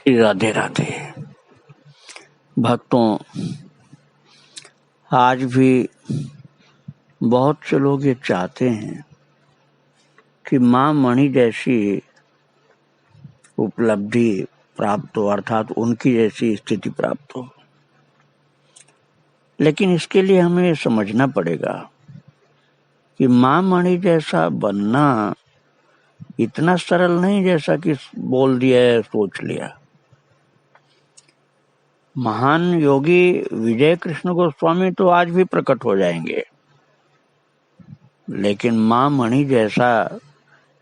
राधे राधे। भक्तों, आज भी बहुत से लोग ये चाहते हैं कि माँ मणि जैसी उपलब्धि प्राप्त हो, अर्थात उनकी जैसी स्थिति प्राप्त हो। लेकिन इसके लिए हमें ये समझना पड़ेगा कि माँ मणि जैसा बनना इतना सरल नहीं जैसा कि बोल दिया है, सोच लिया। महान योगी विजय कृष्ण गोस्वामी तो आज भी प्रकट हो जाएंगे, लेकिन माँ मणि जैसा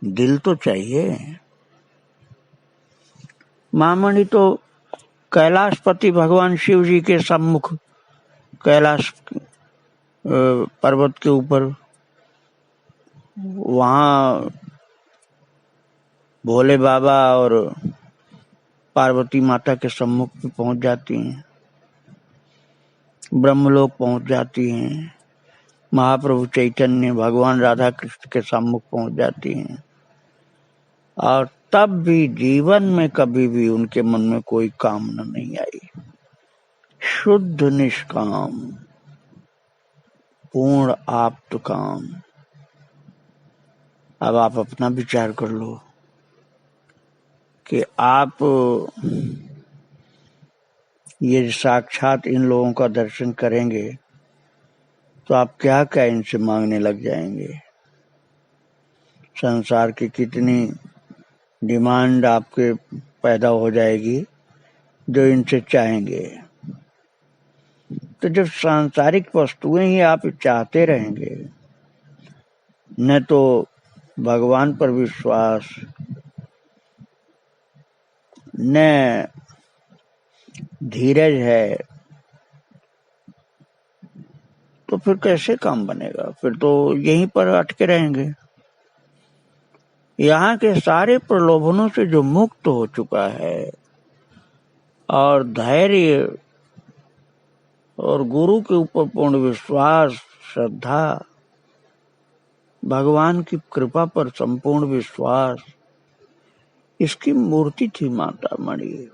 दिल तो चाहिए। माँ मणि तो कैलाशपति भगवान शिव जी के सम्मुख कैलाश पर्वत के ऊपर वहां भोले बाबा और पार्वती माता के सम्मुख भी पहुंच जाती हैं, ब्रह्मलोक पहुंच जाती हैं, महाप्रभु चैतन्य भगवान राधा कृष्ण के सम्मुख पहुंच जाती हैं, और तब भी जीवन में कभी भी उनके मन में कोई कामना नहीं आई। शुद्ध निष्काम पूर्ण आप्त काम। अब आप अपना विचार कर लो कि आप ये साक्षात इन लोगों का दर्शन करेंगे तो आप क्या क्या इनसे मांगने लग जाएंगे। संसार की कितनी डिमांड आपके पैदा हो जाएगी जो इनसे चाहेंगे। तो जब सांसारिक वस्तुएं ही आप चाहते रहेंगे, न तो भगवान पर विश्वास, न धीरज है, तो फिर कैसे काम बनेगा? फिर तो यहीं पर अटके रहेंगे। यहाँ के सारे प्रलोभनों से जो मुक्त हो चुका है और धैर्य और गुरु के ऊपर पूर्ण विश्वास, श्रद्धा, भगवान की कृपा पर संपूर्ण विश्वास, इसकी मूर्ति थी माता मणि।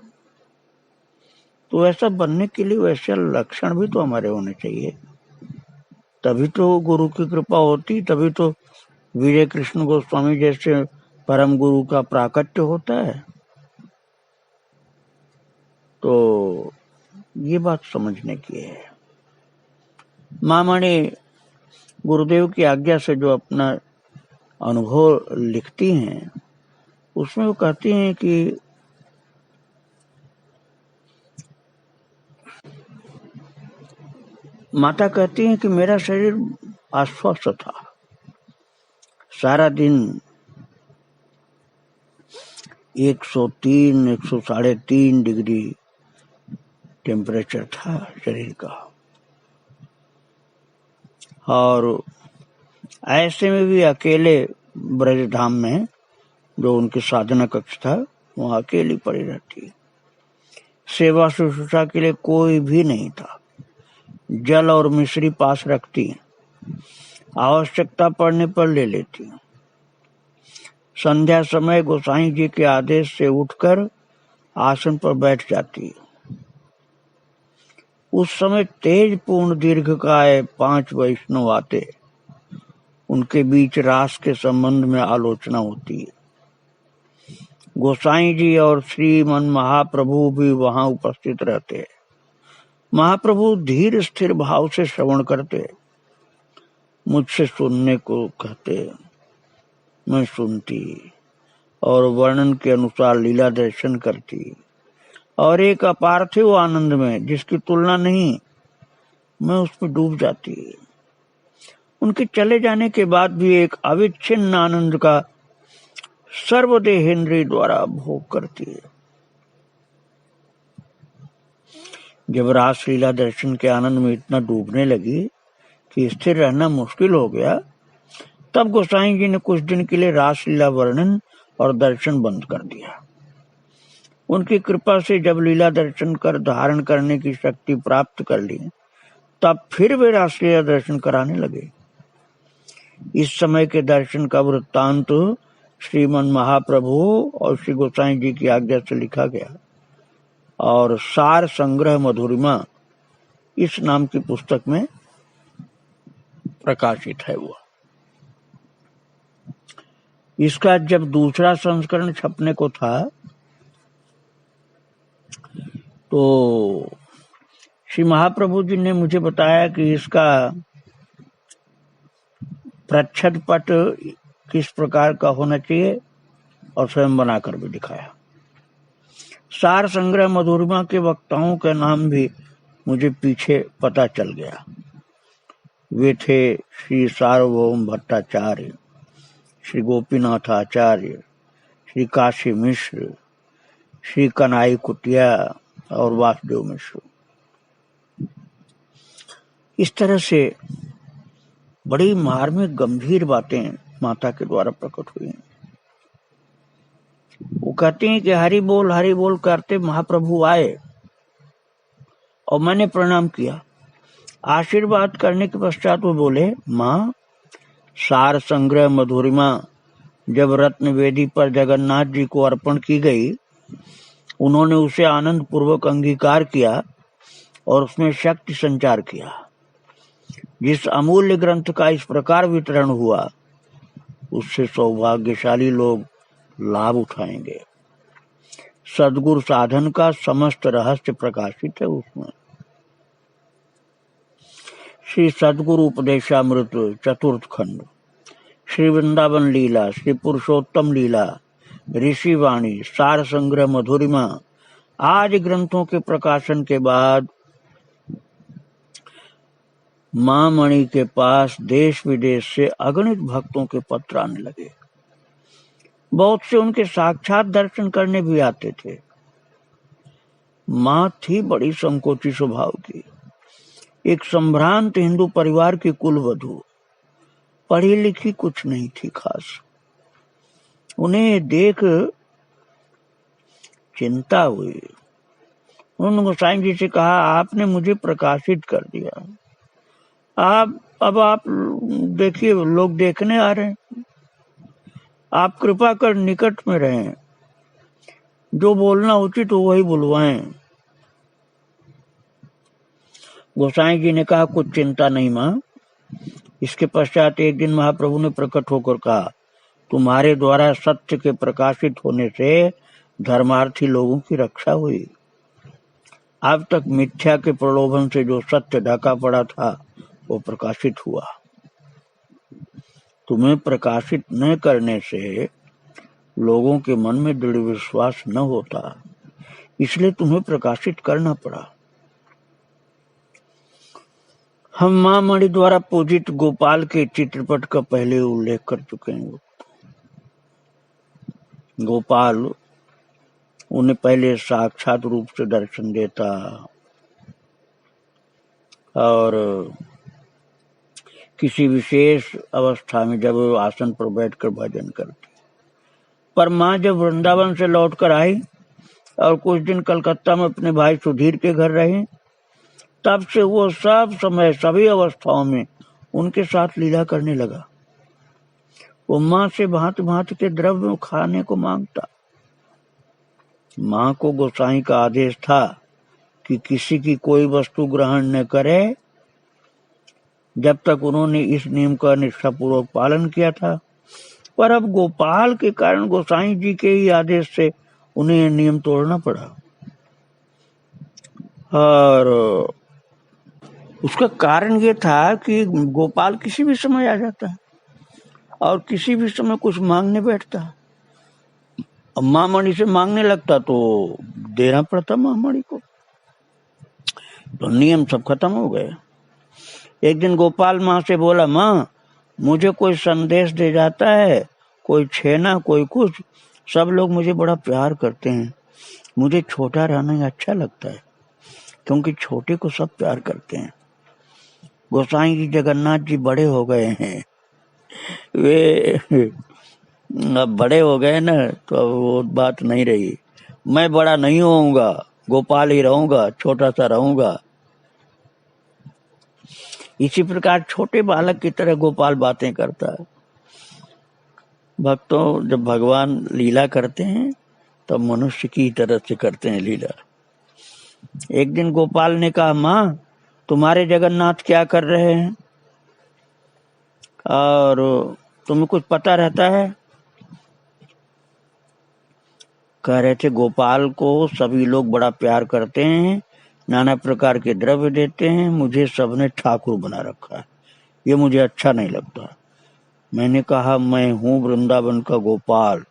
तो ऐसा बनने के लिए वैसे लक्षण भी तो हमारे होने चाहिए, तभी तो गुरु की कृपा होती, तभी तो विजय कृष्ण गोस्वामी जैसे परम गुरु का प्राकट्य होता है। तो ये बात समझने की है। माँ मणि गुरुदेव की आज्ञा से जो अपना अनुभव लिखती हैं, उसमें वो कहती हैं कि माता कहती हैं कि मेरा शरीर अस्वस्थ था, सारा दिन 103, 103.5 डिग्री टेम्परेचर था शरीर का, और ऐसे में भी अकेले ब्रज धाम में जो उनके साधना कक्ष था वहां अकेली पड़ी रहती। सेवा शुश्रूषा के लिए कोई भी नहीं था। जल और मिश्री पास रखती, आवश्यकता पड़ने पर ले लेती। संध्या समय गोसाई जी के आदेश से उठकर आसन पर बैठ जाती। उस समय तेज पूर्ण दीर्घकाय 5 वैष्णव आते, उनके बीच रास के संबंध में आलोचना होती है। गोसाई जी और श्रीमन महाप्रभु भी वहां उपस्थित रहते। महाप्रभु धीर स्थिर भाव से श्रवण करते, मुझसे सुनने को कहते, मैं सुनती और वर्णन के अनुसार लीला दर्शन करती, और एक अपार्थिव आनंद में जिसकी तुलना नहीं, मैं उसमें डूब जाती। उनके चले जाने के बाद भी एक अविच्छिन्न आनंद का सर्वदेहेंद्रिय द्वारा भोग करती है। जब रास लीला दर्शन के आनंद में इतना डूबने लगी कि स्थिर रहना मुश्किल हो गया, तब गोसाई जी ने कुछ दिन के लिए रास लीला वर्णन और दर्शन बंद कर दिया। उनकी कृपा से जब लीला दर्शन कर धारण करने की शक्ति प्राप्त कर ली, तब फिर वे रास लीला दर्शन कराने लगे। इस समय के दर्शन का वृत्तांत श्रीमन महाप्रभु और श्री गोसाई जी की आज्ञा से लिखा गया। और सार संग्रह मधुरिमा इस नाम की पुस्तक में प्रकाशित है वो। इसका जब दूसरा संस्करण छपने को था तो श्री महाप्रभु जी ने मुझे बताया कि इसका प्रच्छद पट किस प्रकार का होना चाहिए और स्वयं बनाकर भी दिखाया। सार संग्रह मधुरिमा के वक्ताओं के नाम भी मुझे पीछे पता चल गया। वे थे श्री सार्वभौम भट्टाचार्य, श्री गोपीनाथ आचार्य, श्री काशी मिश्र, श्री कनाई कुटिया और वासुदेव मिश्र। इस तरह से बड़ी मार्मिक गंभीर बातें माता के द्वारा प्रकट हुई। वो कहते हैं कि हरि बोल करते महाप्रभु आए और मैंने प्रणाम किया। आशीर्वाद करने के पश्चात वो बोले, माँ, सार संग्रह मधुरिमा जब रत्न वेदी पर जगन्नाथ जी को अर्पण की गई, उन्होंने उसे आनंद पूर्वक अंगीकार किया और उसमें शक्ति संचार किया। जिस अमूल्य ग्रंथ का इस प्रकार वितरण हुआ, उससे सौभाग्यशाली लोग लाभ उठाएंगे। सद्गुरु साधन का समस्त रहस्य प्रकाशित है उसमें। श्री सद्गुरु उपदेशामृत चतुर्थ खंड, श्री वृंदावन लीला, श्री पुरुषोत्तम लीला, ऋषि वाणी, सार संग्रह मधुरिमा आदि ग्रंथों के प्रकाशन के बाद मां मणि के पास देश विदेश से अगणित भक्तों के पत्र आने लगे। बहुत से उनके साक्षात दर्शन करने भी आते थे। मां थी बड़ी संकोची स्वभाव की, एक संभ्रांत हिंदू परिवार की कुलवधू, पढ़ी लिखी कुछ नहीं थी खास। उन्हें देख चिंता हुई। उन्होंने गोसाई जी से कहा, आपने मुझे प्रकाशित कर दिया, अब आप देखिए, लोग देखने आ रहे हैं, आप कृपा कर निकट में रहें, जो बोलना उचित हो वही बुलवाएं। गोसाई जी ने कहा, कुछ चिंता नहीं माँ। इसके पश्चात एक दिन महाप्रभु ने प्रकट होकर कहा, तुम्हारे द्वारा सत्य के प्रकाशित होने से धर्मार्थी लोगों की रक्षा हुई। अब तक मिथ्या के प्रलोभन से जो सत्य ढका पड़ा था वो प्रकाशित हुआ। तुम्हें प्रकाशित न करने से लोगों के मन में दृढ़ विश्वास न होता, इसलिए तुम्हें प्रकाशित करना पड़ा। हम मां मणि द्वारा पूजित गोपाल के चित्रपट का पहले उल्लेख कर चुके हैं। गोपाल उन्हें पहले साक्षात रूप से दर्शन देता और किसी विशेष अवस्था में जब वो आसन पर बैठकर भजन करती। पर माँ जब वृंदावन से लौटकर आई और कुछ दिन कलकत्ता में अपने भाई सुधीर के घर रही, तब से वो सब समय सभी अवस्थाओं में उनके साथ लीला करने लगा। वो माँ से भांति भांति के द्रव्य खाने को मांगता। माँ को गोसाई का आदेश था कि किसी की कोई वस्तु ग्रहण न करे, जब तक उन्होंने इस नियम का निष्ठापूर्वक पालन किया था। पर अब गोपाल के कारण गोसाई जी के ही आदेश से उन्हें यह नियम तोड़ना पड़ा। और उसका कारण ये था कि गोपाल किसी भी समय आ जाता है और किसी भी समय कुछ मांगने बैठता। अब मां मणि से मांगने लगता तो देना पड़ता मां मणि को, तो नियम सब खत्म हो गए। एक दिन गोपाल माँ से बोला, माँ, मुझे कोई संदेश दे जाता है, कोई छेना, कोई कुछ, सब लोग मुझे बड़ा प्यार करते हैं। मुझे छोटा रहना अच्छा लगता है, क्योंकि छोटे को सब प्यार करते हैं। गोसाई जी जगन्नाथ जी बड़े हो गए हैं, वे अब बड़े हो गए ना, तो अब वो बात नहीं रही। मैं बड़ा नहीं होऊंगा, गोपाल ही रहूंगा, छोटा सा रहूंगा। इसी प्रकार छोटे बालक की तरह गोपाल बातें करता है। भक्तों, जब भगवान लीला करते हैं तब मनुष्य की तरह से करते हैं लीला। एक दिन गोपाल ने कहा, माँ तुम्हारे जगन्नाथ क्या कर रहे हैं और तुम्हें कुछ पता रहता है? कह रहे थे, गोपाल को सभी लोग बड़ा प्यार करते हैं, नाना प्रकार के द्रव्य देते हैं, मुझे सबने ठाकुर बना रखा है, ये मुझे अच्छा नहीं लगता। मैंने कहा, मैं हूँ वृंदावन का गोपाल,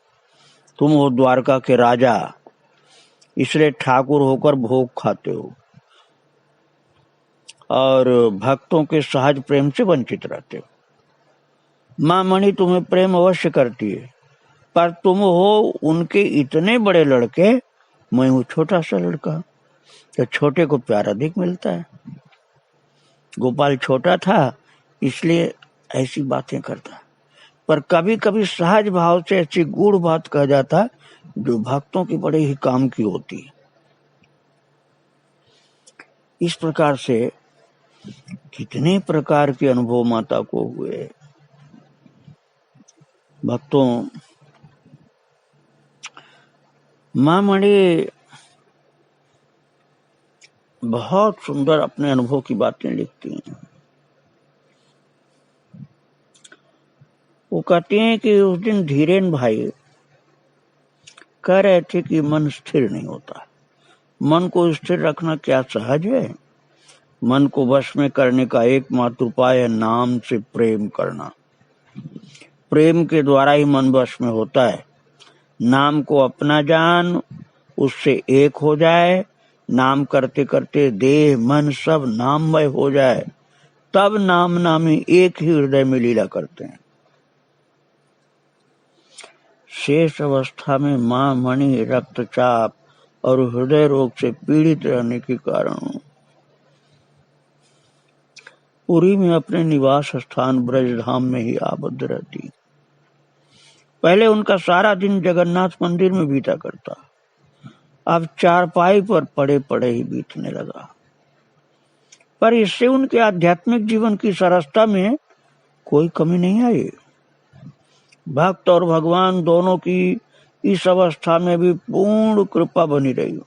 तुम हो द्वारका के राजा, इसलिए ठाकुर होकर भोग खाते हो और भक्तों के सहज प्रेम से वंचित रहते हो। माँ मणि तुम्हें प्रेम अवश्य करती है, पर तुम हो उनके इतने बड़े लड़के, मैं हूँ छोटा सा लड़का, तो छोटे को प्यार अधिक मिलता है। गोपाल छोटा था इसलिए ऐसी बातें करता, पर कभी कभी सहज भाव से ऐसी गूढ़ बात कह जाता जो भक्तों की बड़े ही काम की होती है। इस प्रकार से कितने प्रकार के अनुभव माता को हुए। भक्तों, माँ मणि बहुत सुंदर अपने अनुभव की बातें लिखती हैं। वो कहती हैं कि उस दिन धीरेन भाई कह रहे थे कि मन स्थिर नहीं होता। मन को स्थिर रखना क्या सहज है? मन को वश में करने का एकमात्र उपाय है नाम से प्रेम करना। प्रेम के द्वारा ही मन वश में होता है। नाम को अपना जान, उससे एक हो जाए, नाम करते करते देह मन सब नाममय हो जाए, तब नाम नामी एक ही हृदय में लीला करते हैं। शेष अवस्था में माँ मणि रक्तचाप और हृदय रोग से पीड़ित रहने के कारण पुरी में अपने निवास स्थान ब्रजधाम में ही आबद्ध रहती। पहले उनका सारा दिन जगन्नाथ मंदिर में बीता करता, अब चारपाई पर पड़े पड़े ही बीतने लगा। पर इससे उनके आध्यात्मिक जीवन की सरसता में कोई कमी नहीं आई। भक्त और भगवान दोनों की इस अवस्था में भी पूर्ण कृपा बनी रही।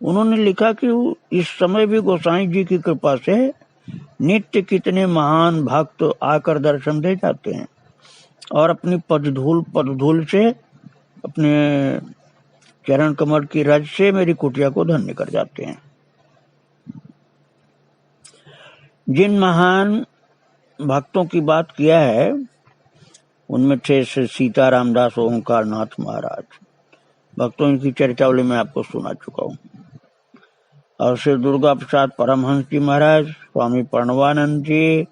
उन्होंने लिखा कि इस समय भी गोसाई जी की कृपा से नित्य कितने महान भक्त आकर दर्शन दे जाते हैं और अपनी पदधूल से, अपने चरण कमल की रज से मेरी कुटिया को धन्य कर जाते हैं। जिन महान भक्तों की बात किया है उनमें थे श्री सीता रामदास ओंकार नाथ महाराज। भक्तों इनकी चर्चावली में आपको सुना चुका हूँ। और श्री दुर्गा प्रसाद परमहंस जी महाराज, स्वामी प्रणवानंद जी,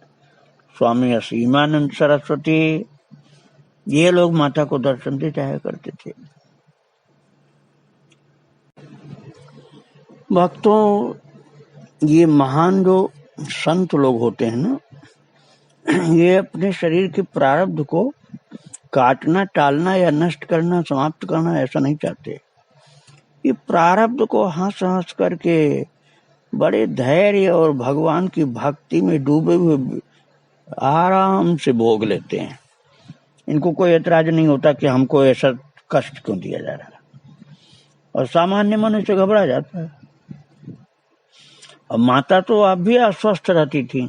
स्वामी असीमानंद सरस्वती, ये लोग माता को दर्शन दे जाया करते थे। भक्तों, ये महान जो संत लोग होते हैं ना, ये अपने शरीर के प्रारब्ध को काटना, टालना या नष्ट करना, समाप्त करना ऐसा नहीं चाहते। ये प्रारब्ध को हंस हंस करके बड़े धैर्य और भगवान की भक्ति में डूबे हुए आराम से भोग लेते हैं। इनको कोई ऐतराज नहीं होता कि हमको ऐसा कष्ट क्यों दिया जा रहा है, और सामान्य मन से घबरा जाता है। अब माता तो अब भी अस्वस्थ रहती थी,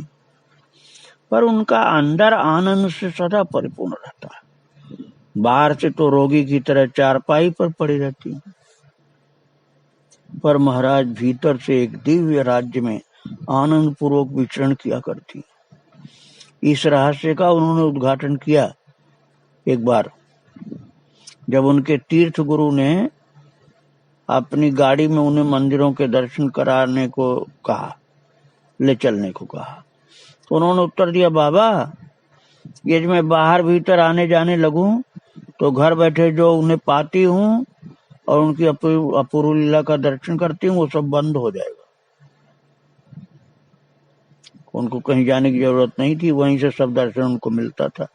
पर उनका अंदर आनंद से सदा परिपूर्ण रहता है। बाहर से तो रोगी की तरह चारपाई पर पड़ी रहती, पर महाराज भीतर से एक दिव्य राज्य में आनंद पूर्वक विचरण किया करती। इस रहस्य का उन्होंने उद्घाटन किया एक बार, जब उनके तीर्थ गुरु ने अपनी गाड़ी में उन्हें मंदिरों के दर्शन कराने को कहा, ले चलने को कहा। तो उन्होंने उत्तर दिया, बाबा ये जो मैं बाहर भीतर आने जाने लगूं तो घर बैठे जो उन्हें पाती हूँ और उनकी अपूर्व लीला का दर्शन करती हूँ वो सब बंद हो जाएगा। उनको कहीं जाने की जरूरत नहीं थी, वहीं से सब दर्शन उनको मिलता था।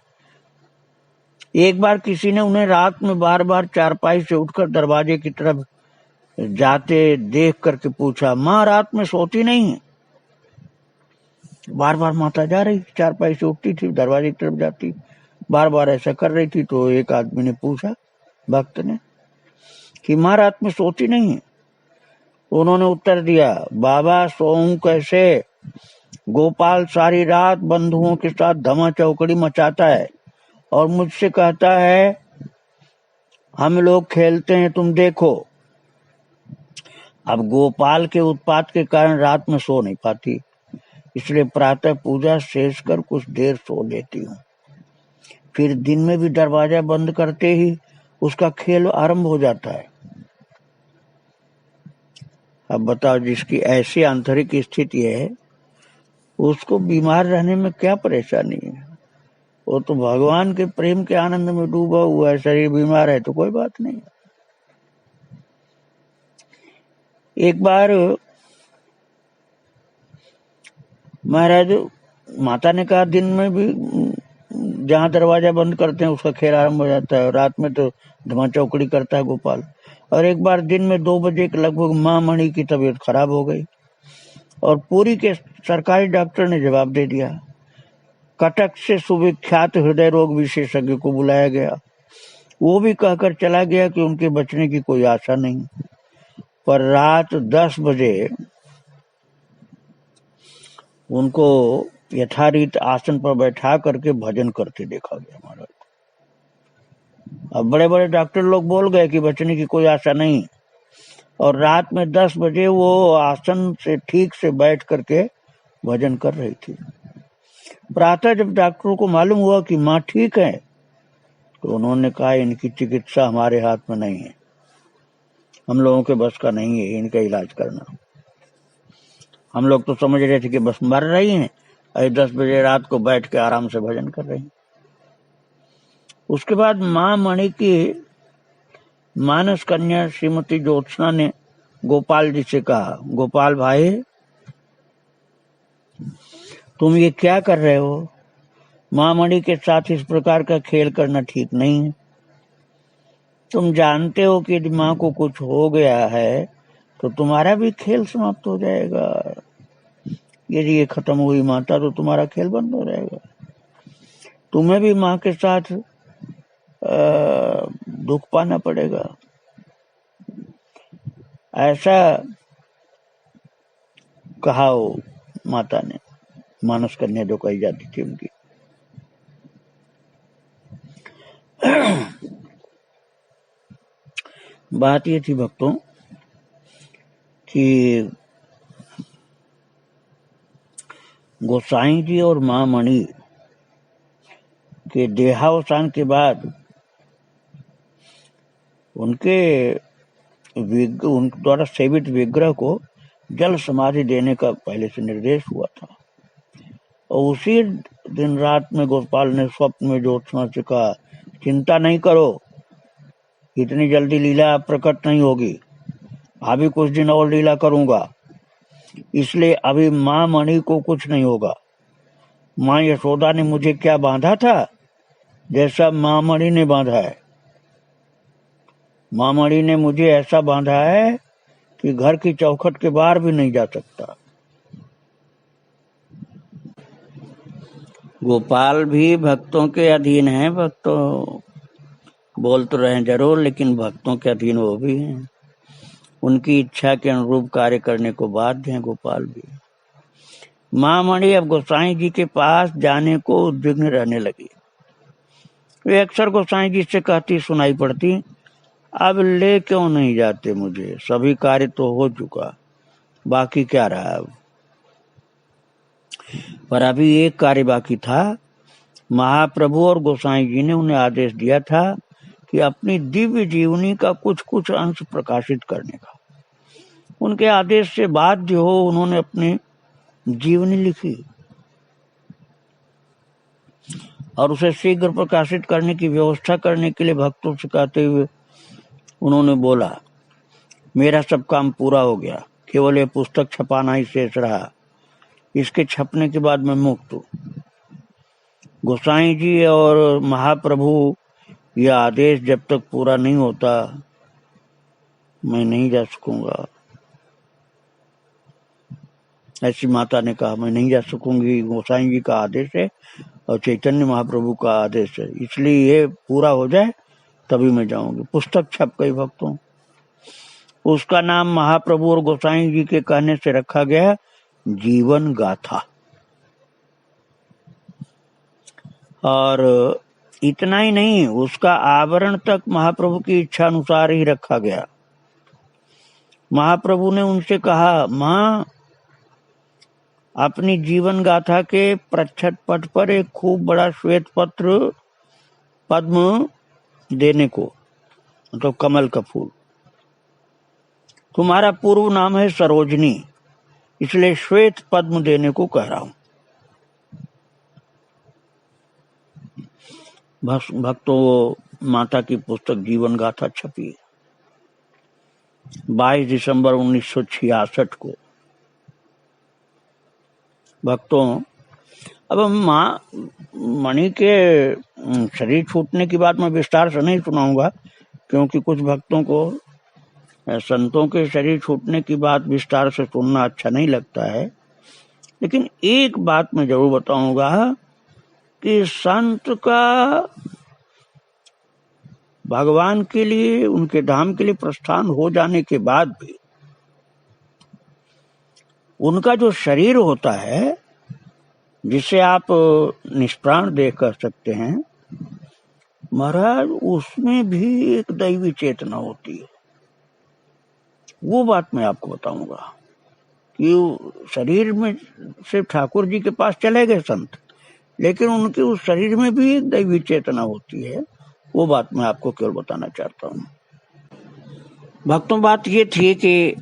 एक बार किसी ने उन्हें रात में बार बार चारपाई से उठकर दरवाजे की तरफ जाते देख करके पूछा, माँ रात में सोती नहीं है? बार बार माता जा रही थी, चारपाई से उठती थी, दरवाजे की तरफ जाती, बार बार ऐसा कर रही थी। तो एक आदमी ने पूछा, भक्त ने, कि माँ रात में सोती नहीं है? उन्होंने उत्तर दिया, बाबा सोऊं कैसे? गोपाल सारी रात बंधुओं के साथ धमा चौकड़ी मचाता है और मुझसे कहता है हम लोग खेलते हैं, तुम देखो। अब गोपाल के उत्पात के कारण रात में सो नहीं पाती, इसलिए प्रातः पूजा शेष कर कुछ देर सो लेती हूँ। फिर दिन में भी दरवाजा बंद करते ही उसका खेल आरंभ हो जाता है। अब बताओ, जिसकी ऐसी आंतरिक स्थिति है उसको बीमार रहने में क्या परेशानी है? वो तो भगवान के प्रेम के आनंद में डूबा हुआ है, शरीर बीमार है तो कोई बात नहीं। एक बार महाराज माता ने कहा दिन में भी जहां दरवाजा बंद करते हैं उसका खेल आरंभ हो जाता है, रात में तो धमा चौकड़ी करता है गोपाल। और एक बार दिन में 2 बजे के लगभग माँ मणि की तबीयत खराब हो गई और पुरी के सरकारी डॉक्टर ने जवाब दे दिया। कटक से सुविख्यात हृदय रोग विशेषज्ञ को बुलाया गया। वो भी कहकर चला गया कि उनके बचने की कोई आशा नहीं। पर रात 10 बजे उनको यथारीत आसन पर बैठा करके भजन करते देखा गया महाराज। अब बड़े बड़े डॉक्टर लोग बोल गए कि बचने की कोई आशा नहीं, और रात में 10 बजे वो आसन से ठीक से बैठ करके भजन कर रही थी। प्रातः जब डॉक्टरों को मालूम हुआ कि माँ ठीक है तो उन्होंने कहा इनकी चिकित्सा हमारे हाथ में नहीं है, हम लोगों के बस का नहीं है इनका इलाज करना। हम लोग तो समझ रहे थे कि बस मर रही हैं, और 10 बजे रात को बैठ के आराम से भजन कर रही हैं। उसके बाद माँ मणि की मानस कन्या श्रीमती ज्योत्सना ने गोपाल जी से कहा, गोपाल भाई तुम ये क्या कर रहे हो? माँ मणि के साथ इस प्रकार का खेल करना ठीक नहीं है। तुम जानते हो कि यदि माँ को कुछ हो गया है तो तुम्हारा भी खेल समाप्त हो जाएगा। यदि ये खत्म हुई माता तो तुम्हारा खेल बंद हो जाएगा, तुम्हें भी माँ के साथ दुख पाना पड़ेगा। ऐसा कहा हो माता ने, मानस कन्या जो कही जाती थी उनकी। बात ये थी भक्तों कि गोसाई जी और माँ मणि के देहावसान के बाद उनके द्वारा सेवित विग्रह को जल समाधि देने का पहले से निर्देश हुआ था। और उसी दिन रात में गोपाल ने स्वप्न में ज्योत्सना से कहा, चिंता नहीं करो, इतनी जल्दी लीला प्रकट नहीं होगी, अभी कुछ दिन और लीला करूंगा, इसलिए अभी माँ मणि को कुछ नहीं होगा। माँ यशोदा ने मुझे क्या बांधा था, जैसा माँ मणि ने बांधा है। माँ मणि ने मुझे ऐसा बांधा है कि घर की चौखट के बाहर भी नहीं जा सकता। गोपाल भी भक्तों के अधीन है। भक्तों बोल तो रहे जरूर, लेकिन भक्तों के अधीन वो भी हैं। उनकी इच्छा के अनुरूप कार्य करने को बाध्य हैं गोपाल भी। माँ मणि अब गोसाई जी के पास जाने को उद्विग्न रहने लगी। वे अक्सर गोसाई जी से कहती सुनाई पड़ती, अब ले क्यों नहीं जाते मुझे, सभी कार्य तो हो चुका, बाकी क्या रहा अब। पर अभी एक कार्य बाकी था। महाप्रभु और गोसाई जी ने उन्हें आदेश दिया था कि अपनी दिव्य जीवनी का कुछ कुछ अंश प्रकाशित करने का। उनके आदेश से बाध्य हो उन्होंने अपनी जीवनी लिखी और उसे शीघ्र प्रकाशित करने की व्यवस्था करने के लिए भक्तों से कहते हुए उन्होंने बोला, मेरा सब काम पूरा हो गया, केवल ये पुस्तक छपाना ही शेष रहा, इसके छपने के बाद मैं मुक्त हूँ। गोसाई जी और महाप्रभु यह आदेश जब तक पूरा नहीं होता मैं नहीं जा सकूंगा। ऐसी माता ने कहा, मैं नहीं जा सकूंगी, गोसाई जी का आदेश है और चैतन्य महाप्रभु का आदेश है, इसलिए ये पूरा हो जाए तभी मैं जाऊंगी। पुस्तक छप गई भक्तों। उसका नाम महाप्रभु और गोसाई जी के कहने से रखा गया जीवन गाथा। और इतना ही नहीं, उसका आवरण तक महाप्रभु की इच्छा अनुसार ही रखा गया। महाप्रभु ने उनसे कहा, मां, अपनी जीवन गाथा के प्रच्छद पट पर एक खूब बड़ा श्वेत पत्र पद्म देने को, मतलब कमल का फूल। तुम्हारा पूर्व नाम है सरोजनी, इसलिए श्वेत पद्म देने को कह रहा हूं। भक्तों, माता की पुस्तक जीवन गाथा छपी 22 दिसंबर 1966 को। भक्तों, अब हम माँ मणि के शरीर छूटने की बात मैं विस्तार से नहीं सुनाऊंगा, क्योंकि कुछ भक्तों को संतों के शरीर छूटने की बात विस्तार से सुनना अच्छा नहीं लगता है। लेकिन एक बात मैं जरूर बताऊंगा कि संत का भगवान के लिए, उनके धाम के लिए प्रस्थान हो जाने के बाद भी उनका जो शरीर होता है, जिसे आप निष्प्राण देह कर सकते हैं, महाराज उसमें भी एक दैवी चेतना होती है। वो बात मैं आपको बताऊंगा कि शरीर में सिर्फ ठाकुर जी के पास चले गए संत, लेकिन उनके उस शरीर में भी एक दैवी चेतना होती है। वो बात मैं आपको केवल बताना चाहता हूँ। भक्तों, बात ये थी कि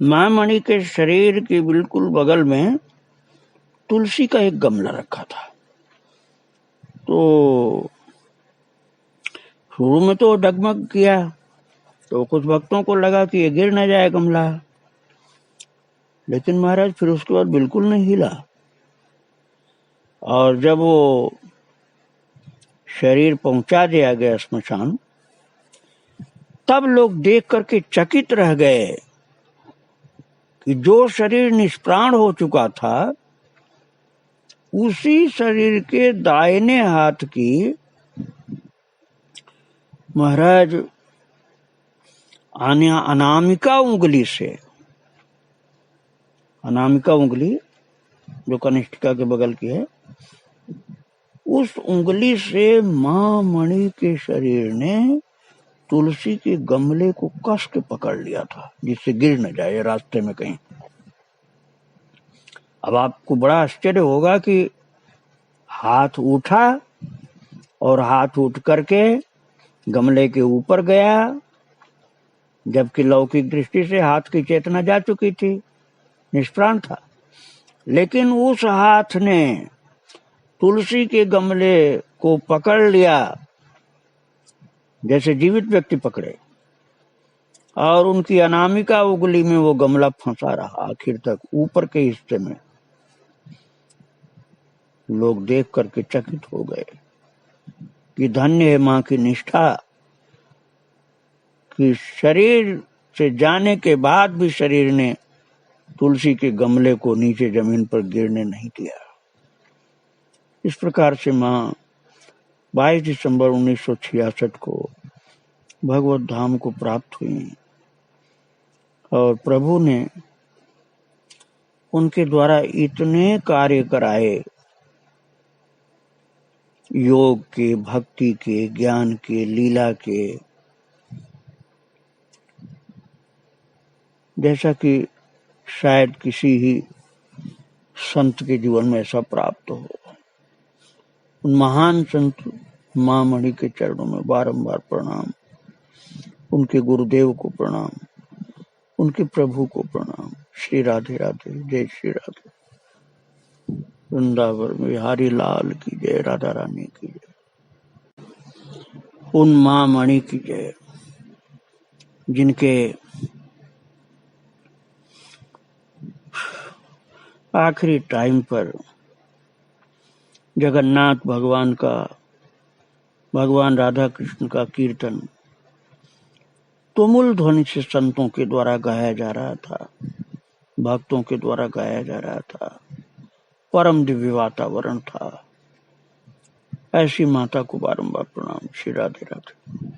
मां मणि के शरीर के बिल्कुल बगल में तुलसी का एक गमला रखा था। तो शुरू में तो डगमग किया, तो कुछ भक्तों को लगा कि ये गिर न जाए गमला, लेकिन महाराज फिर उसके बाद बिल्कुल नहीं हिला। और जब वो शरीर पहुंचा दिया गया स्मशान, तब लोग देख करके चकित रह गए कि जो शरीर निष्प्राण हो चुका था, उसी शरीर के दाहिने हाथ की महाराज अनामिका उंगली से, अनामिका उंगली जो कनिष्ठिका के बगल की है, उस उंगली से मां मणि के शरीर ने तुलसी के गमले को कस के पकड़ लिया था, जिससे गिर न जाए रास्ते में कहीं। अब आपको बड़ा आश्चर्य होगा कि हाथ उठा और हाथ उठ करके गमले के ऊपर गया, जबकि लौकिक दृष्टि से हाथ की चेतना जा चुकी थी, निष्प्राण था। लेकिन उस हाथ ने तुलसी के गमले को पकड़ लिया जैसे जीवित व्यक्ति पकड़े, और उनकी अनामिका उंगली में वो गमला फंसा रहा आखिर तक, ऊपर के हिस्से में। लोग देख करके चकित हो गए कि धन्य है मां की निष्ठा, कि शरीर से जाने के बाद भी शरीर ने तुलसी के गमले को नीचे जमीन पर गिरने नहीं दिया। इस प्रकार से मां 22 दिसंबर 1966 को भगवत धाम को प्राप्त हुई, और प्रभु ने उनके द्वारा इतने कार्य कराए, योग के, भक्ति के, ज्ञान के, लीला के, जैसा कि शायद किसी ही संत के जीवन में ऐसा प्राप्त हो। उन महान संत मां मणि के चरणों में बारंबार प्रणाम, उनके गुरुदेव को प्रणाम, उनके प्रभु को प्रणाम। श्री राधे राधे, जय श्री राधे। वृंदावन बिहारी लाल की जय, राधा रानी की जय, उन मां मणि की जय, जिनके आखिरी टाइम पर जगन्नाथ भगवान का, भगवान राधा कृष्ण का कीर्तन तुमुल ध्वनि से संतों के द्वारा गाया जा रहा था, भक्तों के द्वारा गाया जा रहा था, परम दिव्य वातावरण था। ऐसी माता को बारंबार प्रणाम। श्री राधे राधे।